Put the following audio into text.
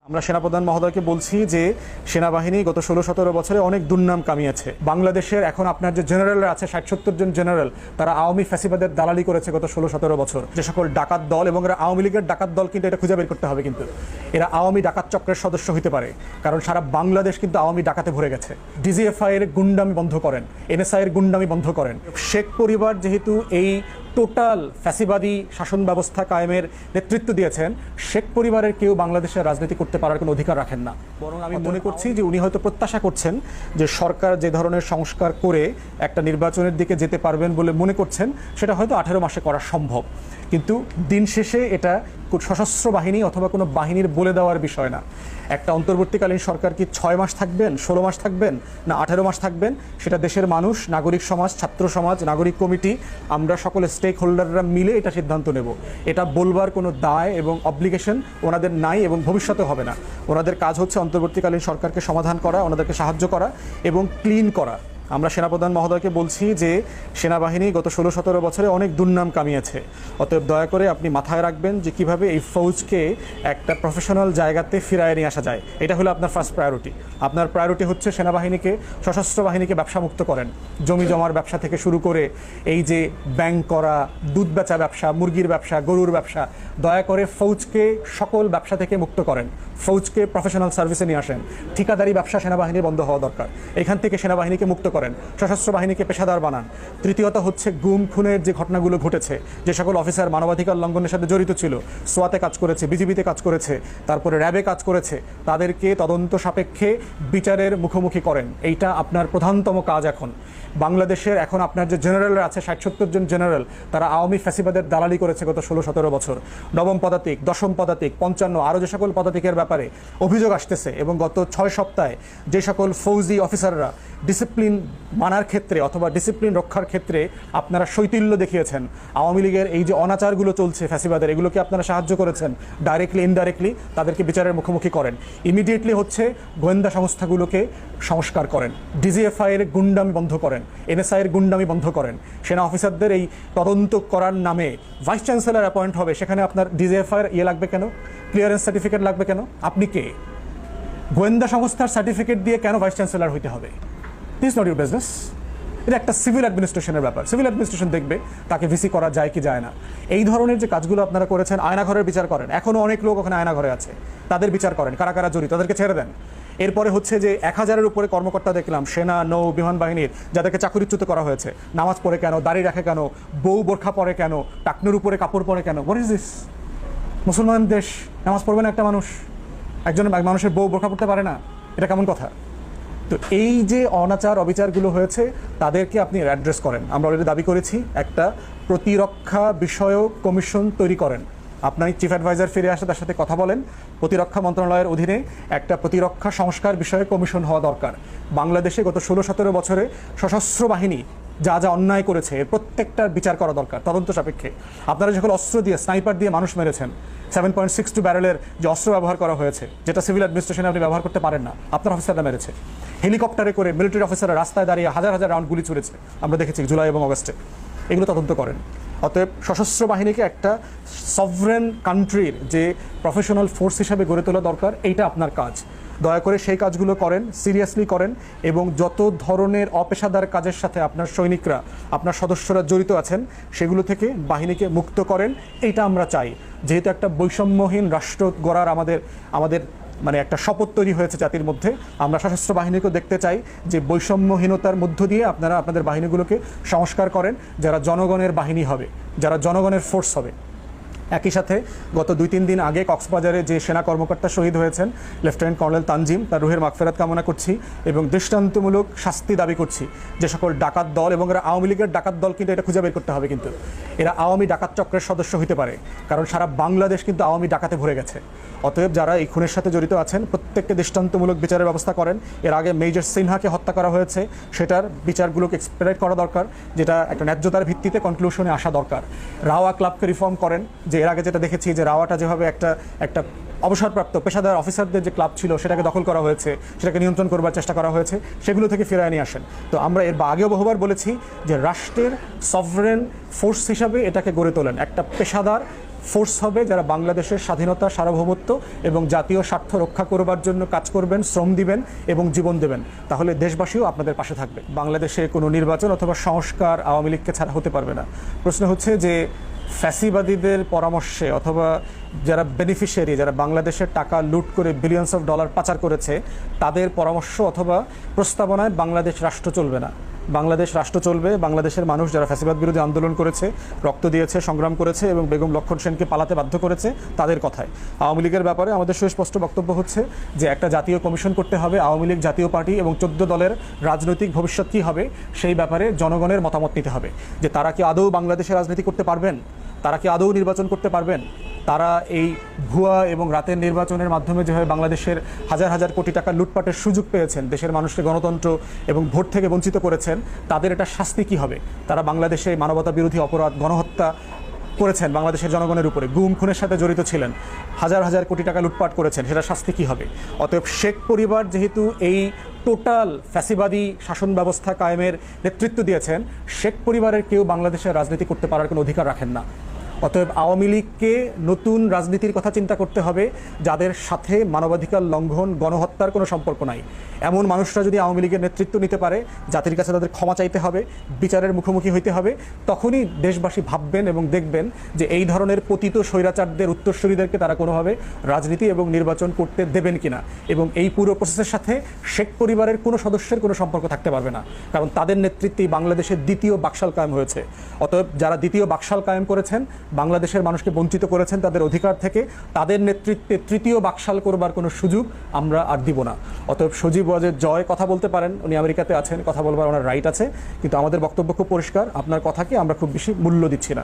আমরা সেনাপ্রধান মহোদয়কে বলছি যে সেনাবাহিনী গত 16-17 বছরে অনেক দুর্নাম কামিয়েছে। বাংলাদেশের এখন আপনার যে জেনারেলরা আছে 60-70 জন জেনারেল, তারা আওয়ামী ফ্যাসিবাদের দালালি করেছে গত 16-17 বছর। যে সকল ডাকাত দল, এবং এরা আওয়ামী লীগের ডাকাত দল, কিন্তু এটা খুঁজে বের করতে হবে, কিন্তু এরা আওয়ামী ডাকাত চক্রের সদস্য হতে পারে, কারণ সারা বাংলাদেশ কিন্তু আওয়ামী ডাকাতে ভরে গেছে। ডিজিএফআই এর গুন্ডামি বন্ধ করেন, এনএসআই এর গুন্ডামি বন্ধ করেন। শেখ পরিবার যেহেতু এই টোটাল ফ্যাসিবাদী শাসন ব্যবস্থা কায়েমের নেতৃত্ব দিয়েছেন, শেখ পরিবারের কেউ বাংলাদেশের রাজনীতি করতে পারার কোনো অধিকার রাখেন না। বরং আমি মনে করছি যে উনি হয়তো প্রত্যাশা করছেন যে সরকার যে ধরনের সংস্কার করে একটা নির্বাচনের দিকে যেতে পারবেন বলে মনে করছেন, সেটা হয়তো 18 মাসে করা সম্ভব। কিন্তু দিন শেষে এটা সশস্ত্র বাহিনী অথবা কোনো বাহিনীর বলে দেওয়ার বিষয় না। একটা অন্তর্বর্তীকালীন সরকার কি 6 মাস থাকবেন, 16 মাস থাকবেন, না 18 মাস থাকবেন, সেটা দেশের মানুষ, নাগরিক সমাজ, ছাত্র সমাজ, নাগরিক কমিটি, আমরা সকলে স্টেক হোল্ডাররা মিলে এটা সিদ্ধান্ত নেব। এটা বলবার কোনো দায় এবং অব্লিগেশন ওনাদের নাই এবং ভবিষ্যতে হবে না। ওনাদের কাজ হচ্ছে অন্তর্বর্তীকালীন সরকারকে সমাধান করা, ওনাদেরকে সাহায্য করা এবং ক্লিন করা। আমরা সেনাপ্রধান মহোদয়কে বলছি যে সেনাবাহিনী গত 16-17 বছরে অনেক দুর্নাম কামিয়েছে। অতএব দয়া করে আপনি মাথায় রাখবেন যে কিভাবে এই ফৌজকে একটা প্রফেশনাল জায়গাতে ফিরায় নিয়ে আসা যায়। এটা হলো আপনার ফার্স্ট প্রায়োরিটি। আপনার প্রায়োরিটি হচ্ছে সেনাবাহিনীকে, সশস্ত্র বাহিনীকে ব্যবসামুক্ত করেন। জমি জমার ব্যবসা থেকে শুরু করে এই যে ব্যাংক করা, দুধ বেচা ব্যবসা, মুরগির ব্যবসা, গরুর ব্যবসা, দয়া করে ফৌজকে সকল ব্যবসা থেকে মুক্ত করেন। ফৌজকে প্রফেশনাল সার্ভিসে নিয়ে আসেন। ঠিকাদারি ব্যবসা সেনাবাহিনীর বন্ধ হওয়া দরকার। এখান থেকে সেনাবাহিনীকে মুক্ত করেন, সশস্ত্র বাহিনীকে পেশাদার বানান। তৃতীয়ত হচ্ছে গুম খুনের যে ঘটনাগুলো ঘটেছে, যে সকল অফিসার মানবাধিকার লঙ্ঘনের সাথে জড়িত ছিল, সোয়াতে কাজ করেছে, বিজিবিতে কাজ করেছে, তারপরে র্যাবে কাজ করেছে, তাদেরকে তদন্ত সাপেক্ষে বিচারের মুখোমুখি করেন। এইটা আপনার প্রধানতম কাজ। এখন বাংলাদেশের এখন আপনার যে জেনারেলরা আছে 60-70 জন জেনারেল, তারা আওয়ামী ফ্যাসিবাদের দালালি করেছে গত 16-17 বছর। নবম পদাতিক, দশম পদাতিক, 55 আরও যে সকল পদাতিকের ব্যাপারে অভিযোগ আসতেছে, এবং গত 6 সপ্তাহে যে সকল ফৌজি অফিসাররা ডিসিপ্লিন মানার ক্ষেত্রে অথবা ডিসিপ্লিন রক্ষার ক্ষেত্রে আপনারা শৈথিল্য দেখিয়েছেন, আওয়ামী লীগের এই যে অনাচারগুলো চলছে ফ্যাসিবাদের, এগুলোকে আপনারা সাহায্য করেছেন ডাইরেক্টলি ইনডাইরেক্টলি, তাদেরকে বিচারের মুখোমুখি করেন। ইমিডিয়েটলি হচ্ছে গোয়েন্দা সংস্থাগুলোকে সংস্কার করেন। ডিজিএফআই এর গুন্ডামি বন্ধ করেন, এনএসআই এর গুন্ডামি বন্ধ করেন। সেনা অফিসারদের এই তদন্ত করার নামে ভাইস চ্যান্সেলর অ্যাপয়েন্ট হবে, সেখানে আপনার ডিজিএফআই এর লাগবে কেন? ক্লিয়ারেন্স সার্টিফিকেট লাগবে কেন? আপনি কে? গোয়েন্দা সংস্থার সার্টিফিকেট দিয়ে কেন ভাইস চ্যান্সেলর হইতে হবে? This not your business. এটা একটা সিভিল অ্যাডমিনিস্ট্রেশনের ব্যাপার। সিভিল অ্যাডমিনিস্ট্রেশন দেখবে তাকে ভিসি করা যায় কি যায় না। এই ধরনের যে কাজগুলো আপনারা করেছেন, আয়নাঘরের বিচার করেন। এখনও অনেক লোক ওখানে আয়নাঘরে আছে, তাদের বিচার করেন। কারা কারা জড়িত তাদেরকে ছেড়ে দেন। এরপরে হচ্ছে যে 1000-এর উপরে কর্মকর্তা দেখলাম সেনা, নৌ, বিমান বাহিনীর, যাদেরকে চাকরিচ্যুত করা হয়েছে। নামাজ পড়ে কেন? দাড়ি রাখে কেন? বউ বোরখা পরে কেন? টাকনুর উপরে কাপড় পরে কেন? What is this? মুসলমান দেশ, নামাজ পড়বে না একটা মানুষ? একজন মানুষের বউ বোরখা পড়তে পারে না? এটা কেমন কথা? তো এই যে অনাচার অবিচারগুলো হয়েছে, তাদেরকে আপনি অ্যাড্রেস করেন। আমরা অলরেডি দাবি করেছি একটা প্রতিরক্ষা বিষয়ক কমিশন তৈরি করেন। আপনার চিফ অ্যাডভাইজার ফিরে আসে, তার সাথে কথা বলেন। প্রতিরক্ষা মন্ত্রণালয়ের অধীনে একটা প্রতিরক্ষা সংস্কার বিষয়ক কমিশন হওয়া দরকার। বাংলাদেশে গত 16-17 বছরে সশস্ত্র বাহিনী যা যা অন্যায় করেছে, এর প্রত্যেকটার বিচার করা দরকার তদন্ত সাপেক্ষে। আপনারা যখন অস্ত্র দিয়ে, স্নাইপার দিয়ে মানুষ মেরেছেন, 7.62 ব্যারেলের যে অস্ত্র ব্যবহার করা হয়েছে, যেটা সিভিল অ্যাডমিনিস্ট্রেশনে আপনি ব্যবহার করতে পারেন না, আপনার অফিসাররা মেরেছে। হেলিকপ্টারে করে মিলিটারি অফিসাররা রাস্তায় দাঁড়িয়ে হাজার হাজার রাউন্ড গুলি ছুড়েছে, আমরা দেখেছি জুলাই এবং অগস্টে। এগুলো তদন্ত করেন। অতএব সশস্ত্র বাহিনীকে একটা সভরেন কান্ট্রির যে প্রফেশনাল ফোর্স হিসাবে গড়ে তোলা দরকার, এইটা আপনার কাজ। দয়া করে সেই কাজগুলো করেন, সিরিয়াসলি করেন, এবং যত ধরনের অপেশাদার কাজের সাথে আপনার সৈনিকরা, আপনার সদস্যরা জড়িত আছেন, সেগুলো থেকে বাহিনীকে মুক্ত করেন। এইটা আমরা চাই। যেহেতু একটা বৈষম্যহীন রাষ্ট্র গড়ার আমাদের মানে একটা শপথ তৈরি হয়েছে জাতির মধ্যে, আমরা সশস্ত্র বাহিনীকেও দেখতে চাই যে বৈষম্যহীনতার মধ্য দিয়ে আপনারা আপনাদের বাহিনীগুলোকে সংস্কার করেন, যারা জনগণের বাহিনী হবে, যারা জনগণের ফোর্স হবে। একই সাথে গত 2-3 দিন আগে কক্সবাজারে যে সেনা কর্মকর্তা শহীদ হয়েছেন, লেফটেন্যান্ট কর্নেল তানজিম, তার রুহের মাগফিরাত কামনা করছি এবং দৃষ্টান্তমূলক শাস্তি দাবি করছি। যে সকল ডাকাত দল, এবং এরা আওয়ামী লীগের ডাকাত দল, কিন্তু এটা খুঁজে বের করতে হবে, কিন্তু এরা আওয়ামী ডাকাত চক্রের সদস্য হতে পারে, কারণ সারা বাংলাদেশ কিন্তু আওয়ামী ডাকাতে ভরে গেছে। অতএব যারা এই খুনের সাথে জড়িত আছেন, প্রত্যেককে দৃষ্টান্তমূলক বিচারের ব্যবস্থা করেন। এর আগে মেজর সিনহাকে হত্যা করা হয়েছে, সেটার বিচারগুলোকে এক্সপেডিট করা দরকার, যেটা একটা ন্যায্যতার ভিত্তিতে কনক্লুশনে আসা দরকার। রাওয়া ক্লাবকে রিফর্ম করেন। যে এর আগে যেটা দেখেছি যে রাওয়াটা যেভাবে একটা অবসরপ্রাপ্ত পেশাদার অফিসারদের যে ক্লাব ছিল, সেটাকে দখল করা হয়েছে, সেটাকে নিয়ন্ত্রণ করবার চেষ্টা করা হয়েছে, সেগুলো থেকে ফিরিয়ে নিয়ে আসেন। তো আমরা এর আগেও বহুবার বলেছি যে রাষ্ট্রের সভরেন ফোর্স হিসাবে এটাকে গড়ে তোলেন, একটা পেশাদার ফোর্স হবে যারা বাংলাদেশের স্বাধীনতা, সার্বভৌমত্ব এবং জাতীয় স্বার্থ রক্ষা করবার জন্য কাজ করবেন, শ্রম দিবেন এবং জীবন দেবেন। তাহলে দেশবাসীও আপনাদের পাশে থাকবে। বাংলাদেশে কোনো নির্বাচন অথবা সংস্কার আওয়ামী লীগকে ছাড়া হতে পারবে না। প্রশ্ন হচ্ছে যে ফ্যাসিবাদীদের পরামর্শে অথবা যারা বেনিফিশিয়ারি, যারা বাংলাদেশের টাকা লুট করে বিলিয়নস অফ ডলার পাচার করেছে, তাদের পরামর্শ অথবা প্রস্তাবনায় বাংলাদেশ রাষ্ট্র চলবে না। বাংলাদেশ রাষ্ট্র চলবে বাংলাদেশের মানুষ যারা ফ্যাসিবাদ বিরোধী আন্দোলন করেছে, রক্ত দিয়েছে, সংগ্রাম করেছে এবং বেগম লক্ষণ সেনকে পালাতে বাধ্য করেছে, তাদের কথায়। আওয়ামী লীগের ব্যাপারে আমাদের সুস্পষ্ট বক্তব্য হচ্ছে যে একটা জাতীয় কমিশন করতে হবে। আওয়ামী লীগ জাতীয় পার্টি এবং 14 দলের রাজনৈতিক ভবিষ্যৎ কী হবে সেই ব্যাপারে জনগণের মতামত নিতে হবে, যে তারা কি আদৌ বাংলাদেশে রাজনীতি করতে পারবেন, তারা কি আদৌ নির্বাচন করতে পারবেন। তারা এই ভুয়া এবং রাতের নির্বাচনের মাধ্যমে যেভাবে বাংলাদেশের হাজার হাজার কোটি টাকা লুটপাটের সুযোগ পেয়েছেন, দেশের মানুষকে গণতন্ত্র এবং ভোট থেকে বঞ্চিত করেছেন, তাদের এটা শাস্তি কী হবে। তারা বাংলাদেশে মানবতা বিরোধী অপরাধ, গণহত্যা করেছেন, বাংলাদেশের জনগণের উপরে গুম খুনের সাথে জড়িত ছিলেন, হাজার হাজার কোটি টাকা লুটপাট করেছেন, সেটা শাস্তি কী হবে। অতএব শেখ পরিবার যেহেতু এই টোটাল ফ্যাসিবাদী শাসন ব্যবস্থা কায়েমের নেতৃত্ব দিয়েছেন, শেখ পরিবারের কেউ বাংলাদেশের রাজনীতি করতে পারার কোনো অধিকার রাখেন না। অতএব আওয়ামী লীগকে নতুন রাজনীতির কথা চিন্তা করতে হবে, যাদের সাথে মানবাধিকার লঙ্ঘন, গণহত্যার কোনো সম্পর্ক নাই। এমন মানুষরা যদি আওয়ামী লীগের নেতৃত্ব নিতে পারে, জাতির কাছে তাদের ক্ষমা চাইতে হবে, বিচারের মুখোমুখি হইতে হবে। তখনই দেশবাসী ভাববেন এবং দেখবেন যে এই ধরনের পতিত স্বৈরাচারদের, উত্তরসূরিদেরকে তারা কোনোভাবে রাজনীতি এবং নির্বাচন করতে দেবেন কিনা। এবং এই পুরো প্রসেসের সাথে শেখ পরিবারের কোনো সদস্যের কোনো সম্পর্ক থাকতে পারবে না, কারণ তাদের নেতৃত্বেই বাংলাদেশের দ্বিতীয় বাকশাল কায়েম হয়েছে। অতএব যারা দ্বিতীয় বাকশাল কায়েম করেছেন, বাংলাদেশের মানুষকে বঞ্চিত করেছেন তাদের অধিকার থেকে, তাদের নেতৃত্বে তৃতীয় বাকশাল করবার কোনো সুযোগ আমরা আর দিব না। অতএব সজীব ওয়াজেদ জয় কথা বলতে পারেন, উনি আমেরিকাতে আছেন, কথা বলবার ওনার রাইট আছে, কিন্তু আমাদের বক্তব্য খুব পরিষ্কার, আপনার কথাকে আমরা খুব বেশি মূল্য দিচ্ছি না।